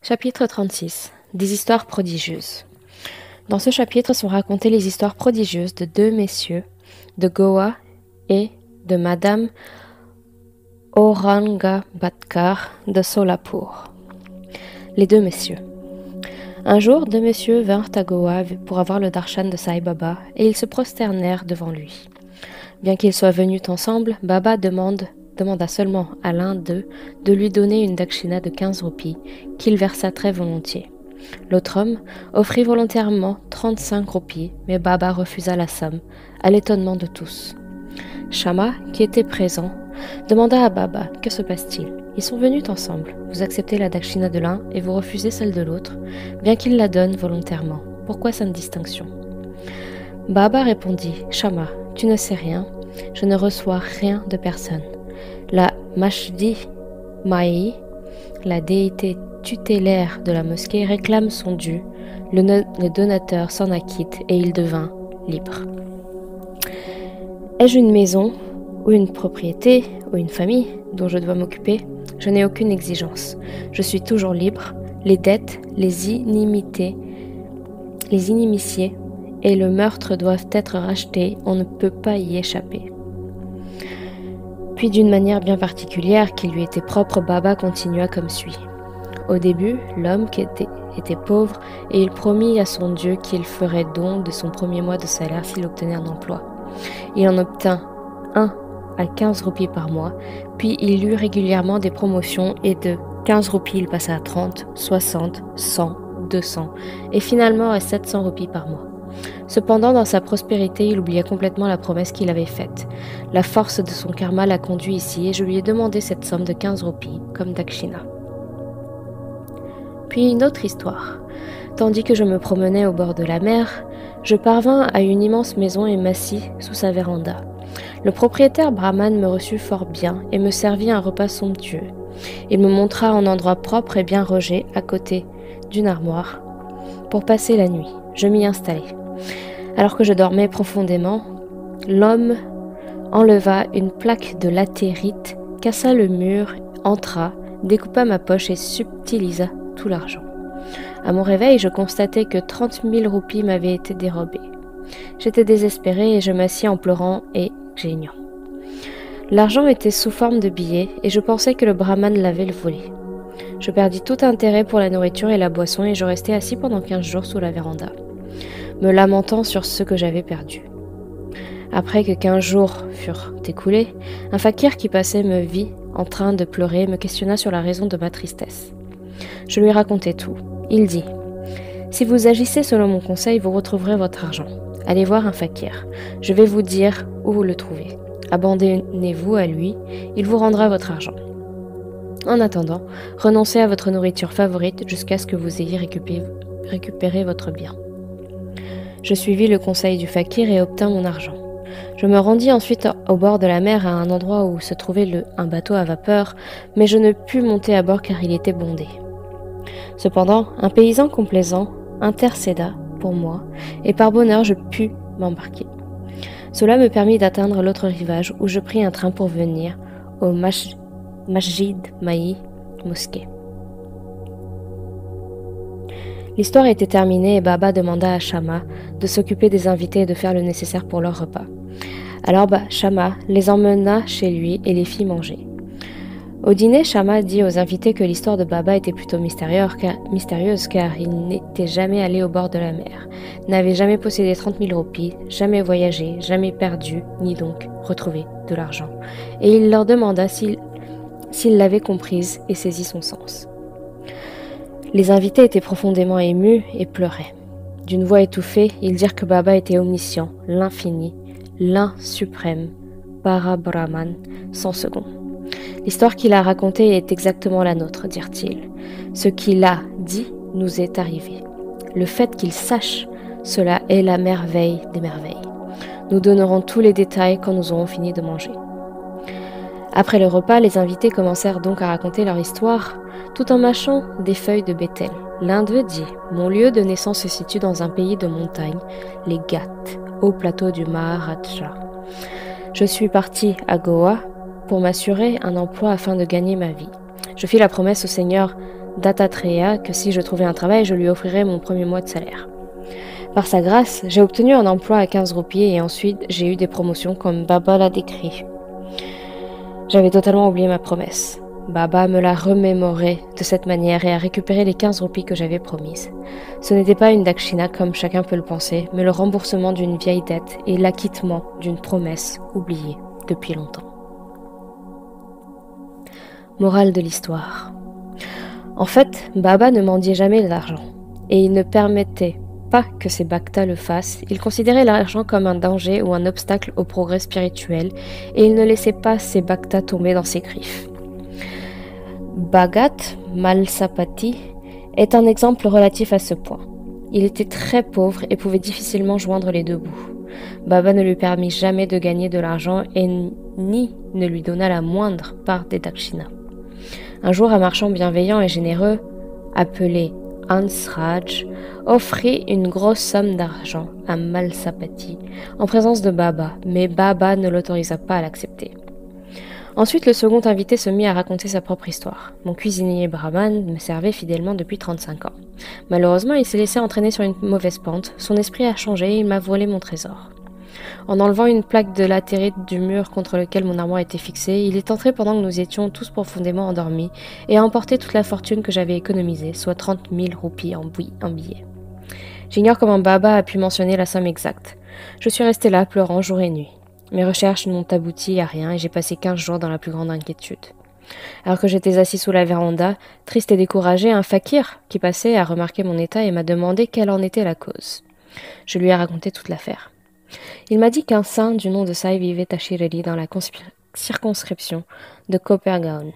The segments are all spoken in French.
Chapitre 36. Des histoires prodigieuses. Dans ce chapitre sont racontées les histoires prodigieuses de deux messieurs, de Goa et de Madame Aurangabadkar de Solapur. Les deux messieurs. Un jour, deux messieurs vinrent à Goa pour avoir le darshan de Sai Baba et ils se prosternèrent devant lui. Bien qu'ils soient venus ensemble, Baba demanda seulement à l'un d'eux de lui donner une dakshina de 15 roupies qu'il versa très volontiers. L'autre homme offrit volontairement 35 roupies, mais Baba refusa la somme, à l'étonnement de tous. Shama, qui était présent, demanda à Baba « Que se passe-t-il ? Ils sont venus ensemble. Vous acceptez la dakshina de l'un et vous refusez celle de l'autre, bien qu'ils la donnent volontairement. Pourquoi cette distinction ?» Baba répondit « Shama, tu ne sais rien, je ne reçois rien de personne. La Mashdi Mai, la déité tutélaire de la mosquée, réclame son dû, le donateur s'en acquitte et il devint libre. Ai-je une maison, ou une propriété, ou une famille dont je dois m'occuper ? Je n'ai aucune exigence. Je suis toujours libre. Les dettes, les inimitiés et le meurtre doivent être rachetés. On ne peut pas y échapper. Puis d'une manière bien particulière qui lui était propre, Baba continua comme suit. Au début, l'homme qui était pauvre et il promit à son Dieu qu'il ferait don de son premier mois de salaire s'il obtenait un emploi. Il en obtint 1 à 15 roupies par mois, puis il eut régulièrement des promotions et de 15 roupies il passa à 30, 60, 100, 200 et finalement à 700 roupies par mois. Cependant, dans sa prospérité, il oublia complètement la promesse qu'il avait faite. La force de son karma l'a conduit ici et je lui ai demandé cette somme de 15 roupies comme dakshina. Puis une autre histoire. Tandis que je me promenais au bord de la mer, je parvins à une immense maison et m'assis sous sa véranda. Le propriétaire brahman me reçut fort bien et me servit un repas somptueux. Il me montra un endroit propre et bien rangé à côté d'une armoire pour passer la nuit. Je m'y installai. Alors que je dormais profondément, l'homme enleva une plaque de latérite, cassa le mur, entra, découpa ma poche et subtilisa tout l'argent. À mon réveil, je constatai que 30 000 roupies m'avaient été dérobées. J'étais désespéré et je m'assis en pleurant et geignant. L'argent était sous forme de billets et je pensais que le brahman l'avait volé. Je perdis tout intérêt pour la nourriture et la boisson et je restai assis pendant 15 jours sous la véranda, me lamentant sur ce que j'avais perdu. Après que 15 jours furent écoulés, un fakir qui passait me vit en train de pleurer et me questionna sur la raison de ma tristesse. Je lui racontai tout. Il dit « Si vous agissez selon mon conseil, vous retrouverez votre argent. Allez voir un fakir. Je vais vous dire où vous le trouvez. Abandonnez-vous à lui, il vous rendra votre argent. En attendant, renoncez à votre nourriture favorite jusqu'à ce que vous ayez récupéré votre bien. » Je suivis le conseil du fakir et obtins mon argent. Je me rendis ensuite au bord de la mer à un endroit où se trouvait un bateau à vapeur, mais je ne pus monter à bord car il était bondé. Cependant, un paysan complaisant intercéda pour moi et par bonheur je pus m'embarquer. Cela me permit d'atteindre l'autre rivage où je pris un train pour venir au Masjid Mai mosquée. L'histoire était terminée et Baba demanda à Shama de s'occuper des invités et de faire le nécessaire pour leur repas. Alors Shama les emmena chez lui et les fit manger. Au dîner, Shama dit aux invités que l'histoire de Baba était plutôt mystérieuse car il n'était jamais allé au bord de la mer, n'avait jamais possédé 30 000 roupies, jamais voyagé, jamais perdu, ni donc retrouvé de l'argent. Et il leur demanda s'ils l'avaient comprise et saisi son sens. Les invités étaient profondément émus et pleuraient. D'une voix étouffée, ils dirent que Baba était omniscient, l'infini, l'un suprême, Parabrahman, sans second. L'histoire qu'il a racontée est exactement la nôtre, dirent-ils. Ce qu'il a dit nous est arrivé. Le fait qu'il sache, cela est la merveille des merveilles. Nous donnerons tous les détails quand nous aurons fini de manger. Après le repas, les invités commencèrent donc à raconter leur histoire, tout en mâchant des feuilles de bétel. L'un d'eux dit « Mon lieu de naissance se situe dans un pays de montagne, les Ghats, au plateau du Maharaja. Je suis parti à Goa pour m'assurer un emploi afin de gagner ma vie. Je fis la promesse au seigneur Dattatreya que si je trouvais un travail, je lui offrirais mon premier mois de salaire. Par sa grâce, j'ai obtenu un emploi à 15 roupies et ensuite j'ai eu des promotions comme Baba l'a décrit. J'avais totalement oublié ma promesse. Baba me l'a remémoré de cette manière et a récupéré les 15 roupies que j'avais promises. Ce n'était pas une dakshina comme chacun peut le penser, mais le remboursement d'une vieille dette et l'acquittement d'une promesse oubliée depuis longtemps. Morale de l'histoire. En fait, Baba ne mendiait jamais l'argent et il ne permettait pas que ses bhaktas le fassent. Il considérait l'argent comme un danger ou un obstacle au progrès spirituel et il ne laissait pas ses bhaktas tomber dans ses griffes. Bhagat Malsapati est un exemple relatif à ce point. Il était très pauvre et pouvait difficilement joindre les deux bouts. Baba ne lui permit jamais de gagner de l'argent et ni ne lui donna la moindre part des dakshinas. Un jour, un marchand bienveillant et généreux, appelé Hansraj, offrit une grosse somme d'argent à Malsapati en présence de Baba, mais Baba ne l'autorisa pas à l'accepter. Ensuite, le second invité se mit à raconter sa propre histoire. Mon cuisinier brahman me servait fidèlement depuis 35 ans. Malheureusement, il s'est laissé entraîner sur une mauvaise pente, son esprit a changé et il m'a volé mon trésor. En enlevant une plaque de latérite du mur contre lequel mon armoire était fixée, il est entré pendant que nous étions tous profondément endormis et a emporté toute la fortune que j'avais économisée, soit 30 000 roupies en billets. J'ignore comment Baba a pu mentionner la somme exacte. Je suis restée là, pleurant jour et nuit. Mes recherches n'ont abouti à rien et j'ai passé 15 jours dans la plus grande inquiétude. Alors que j'étais assis sous la véranda, triste et découragé, un fakir qui passait a remarqué mon état et m'a demandé quelle en était la cause. Je lui ai raconté toute l'affaire. Il m'a dit qu'un saint du nom de Sai vivait à Shireli dans la circonscription de Kopergaon.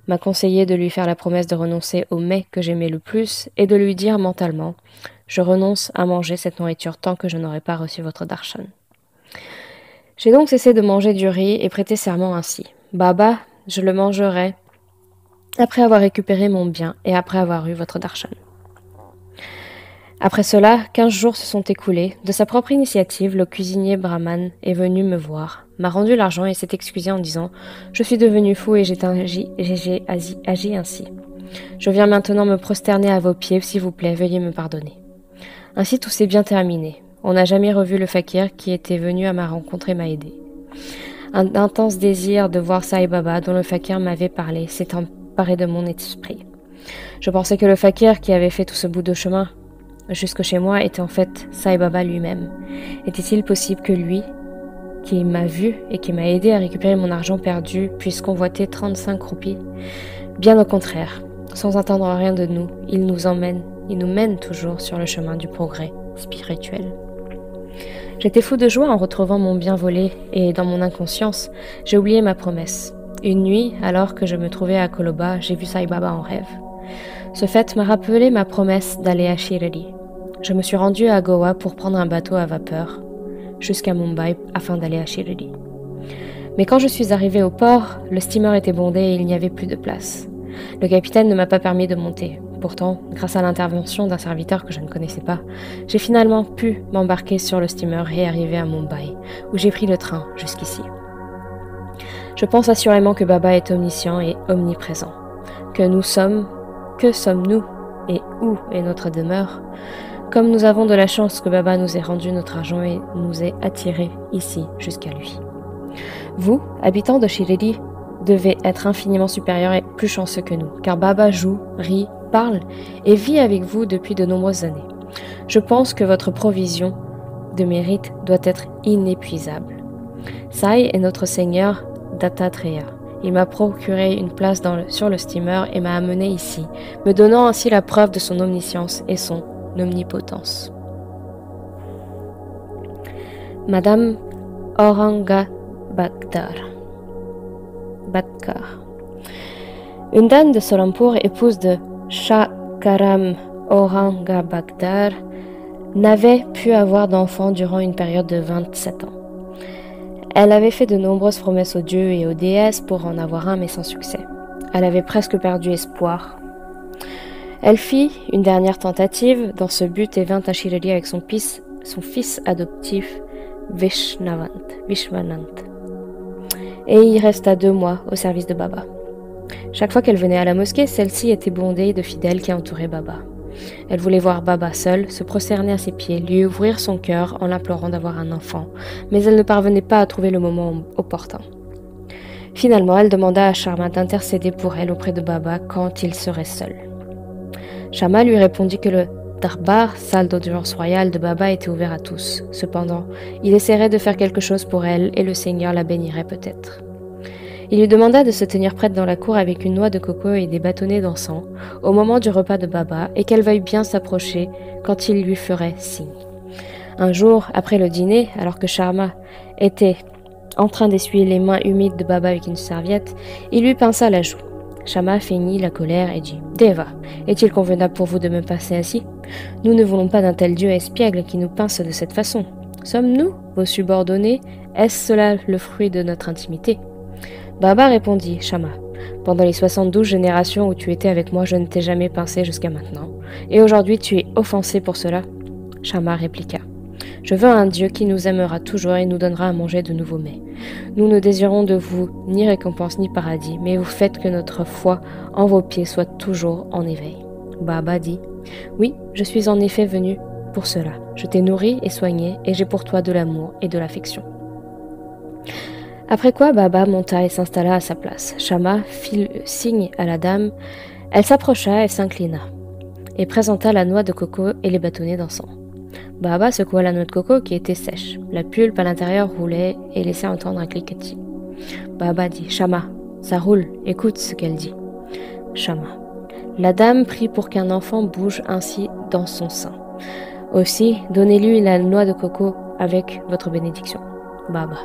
M'a conseillé de lui faire la promesse de renoncer au mets que j'aimais le plus et de lui dire mentalement « Je renonce à manger cette nourriture tant que je n'aurai pas reçu votre darshan ». J'ai donc cessé de manger du riz et prêté serment ainsi. Baba, je le mangerai après avoir récupéré mon bien et après avoir eu votre darshan. Après cela, 15 jours se sont écoulés. De sa propre initiative, le cuisinier brahman est venu me voir, m'a rendu l'argent et s'est excusé en disant « Je suis devenu fou et j'ai agi ainsi. Je viens maintenant me prosterner à vos pieds, s'il vous plaît, veuillez me pardonner. » Ainsi tout s'est bien terminé. On n'a jamais revu le fakir qui était venu à ma rencontre et m'a aidé. Un intense désir de voir Sai Baba dont le fakir m'avait parlé s'est emparé de mon esprit. Je pensais que le fakir qui avait fait tout ce bout de chemin jusque chez moi était en fait Sai Baba lui-même. Était-il possible que lui, qui m'a vu et qui m'a aidé à récupérer mon argent perdu, puisse convoiter 35 roupies? Bien au contraire, sans attendre rien de nous, il nous mène toujours sur le chemin du progrès spirituel. J'étais fou de joie en retrouvant mon bien volé et, dans mon inconscience, j'ai oublié ma promesse. Une nuit, alors que je me trouvais à Koloba, j'ai vu Sai Baba en rêve. Ce fait m'a rappelé ma promesse d'aller à Shireli. Je me suis rendue à Goa pour prendre un bateau à vapeur jusqu'à Mumbai afin d'aller à Shireli. Mais quand je suis arrivée au port, le steamer était bondé et il n'y avait plus de place. Le capitaine ne m'a pas permis de monter. Pourtant, grâce à l'intervention d'un serviteur que je ne connaissais pas, j'ai finalement pu m'embarquer sur le steamer et arriver à Mumbai, où j'ai pris le train jusqu'ici. Je pense assurément que Baba est omniscient et omniprésent. Que sommes-nous et où est notre demeure? Comme nous avons de la chance que Baba nous ait rendu notre argent et nous ait attirés ici jusqu'à lui. Vous, habitants de Shireli, devez être infiniment supérieurs et plus chanceux que nous, car Baba joue, rit, parle et vit avec vous depuis de nombreuses années. Je pense que votre provision de mérite doit être inépuisable. Sai est notre Seigneur Dattatreya. Il m'a procuré une place sur le steamer et m'a amené ici, me donnant ainsi la preuve de son omniscience et son omnipotence. Madame Aurangabadkar. Une dame de Solampur, épouse de Shah Karam Aurangabadkar, n'avait pu avoir d'enfant durant une période de 27 ans. Elle avait fait de nombreuses promesses aux dieux et aux déesses pour en avoir un, mais sans succès. Elle avait presque perdu espoir. Elle fit une dernière tentative dans ce but et vint à Shireli avec son fils adoptif Vishwanant, et y resta 2 mois au service de Baba. Chaque fois qu'elle venait à la mosquée, celle-ci était bondée de fidèles qui entouraient Baba. Elle voulait voir Baba seul, se prosterner à ses pieds, lui ouvrir son cœur en l'implorant d'avoir un enfant, mais elle ne parvenait pas à trouver le moment opportun. Finalement, elle demanda à Sharma d'intercéder pour elle auprès de Baba quand il serait seul. Sharma lui répondit que le darbar, salle d'audience royale de Baba, était ouvert à tous. Cependant, il essaierait de faire quelque chose pour elle et le Seigneur la bénirait peut-être. Il lui demanda de se tenir prête dans la cour avec une noix de coco et des bâtonnets d'encens au moment du repas de Baba et qu'elle veuille bien s'approcher quand il lui ferait signe. Un jour, après le dîner, alors que Sharma était en train d'essuyer les mains humides de Baba avec une serviette, il lui pinça la joue. Sharma feignit la colère et dit « Deva, est-il convenable pour vous de me passer ainsi? Nous ne voulons pas d'un tel dieu espiègle qui nous pince de cette façon. Sommes-nous vos subordonnés? Est-ce cela le fruit de notre intimité ?» Baba répondit, Sharma, pendant les 72 générations où tu étais avec moi, je ne t'ai jamais pincé jusqu'à maintenant. Et aujourd'hui, tu es offensé pour cela? Sharma répliqua, je veux un Dieu qui nous aimera toujours et nous donnera à manger de nouveaux mets. Nous ne désirons de vous ni récompense ni paradis, mais vous faites que notre foi en vos pieds soit toujours en éveil. Baba dit, oui, je suis en effet venu pour cela. Je t'ai nourri et soigné et j'ai pour toi de l'amour et de l'affection. Après quoi, Baba monta et s'installa à sa place. Sharma fit signe à la dame. Elle s'approcha et s'inclina, et présenta la noix de coco et les bâtonnets d'encens. Baba secoua la noix de coco qui était sèche. La pulpe à l'intérieur roulait et laissait entendre un cliquetis. Baba dit, Sharma, ça roule, écoute ce qu'elle dit. Sharma. La dame prie pour qu'un enfant bouge ainsi dans son sein. Aussi, donnez-lui la noix de coco avec votre bénédiction. Baba.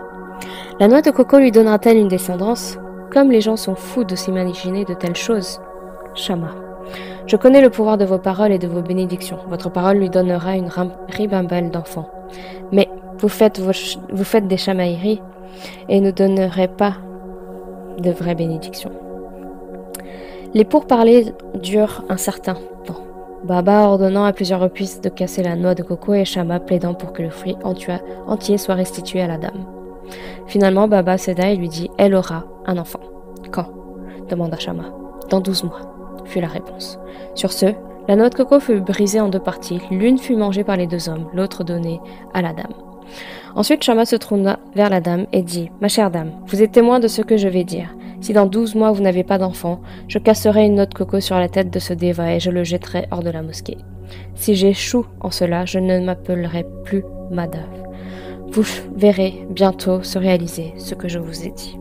La noix de coco lui donnera-t-elle une descendance? Comme les gens sont fous de s'imaginer de telles choses. Sharma. Je connais le pouvoir de vos paroles et de vos bénédictions. Votre parole lui donnera une ribambelle d'enfants. Mais vous faites des chamailleries et ne donnerez pas de vraies bénédictions. Les pourparlers durent un certain temps. Baba ordonnant à plusieurs reprises de casser la noix de coco et Sharma plaidant pour que le fruit entier soit restitué à la dame. Finalement, Baba céda et lui dit « Elle aura un enfant. »« Quand » demanda Sharma. « Dans 12 mois, » fut la réponse. Sur ce, la noix de coco fut brisée en 2 parties. L'une fut mangée par les 2 hommes, l'autre donnée à la dame. Ensuite, Sharma se tourna vers la dame et dit « Ma chère dame, vous êtes témoin de ce que je vais dire. Si dans 12 mois vous n'avez pas d'enfant, je casserai une noix de coco sur la tête de ce déva et je le jetterai hors de la mosquée. Si j'échoue en cela, je ne m'appellerai plus Madhav. Vous verrez bientôt se réaliser ce que je vous ai dit. »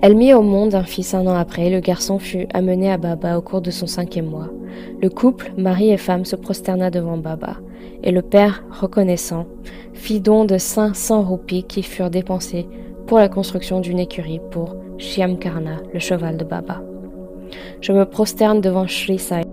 Elle mit au monde un fils 1 an après. Le garçon fut amené à Baba au cours de son 5e mois. Le couple, mari et femme, se prosterna devant Baba. Et le père, reconnaissant, fit don de 500 roupies qui furent dépensées pour la construction d'une écurie pour Shyamkarna, le cheval de Baba. Je me prosterne devant Sri Sai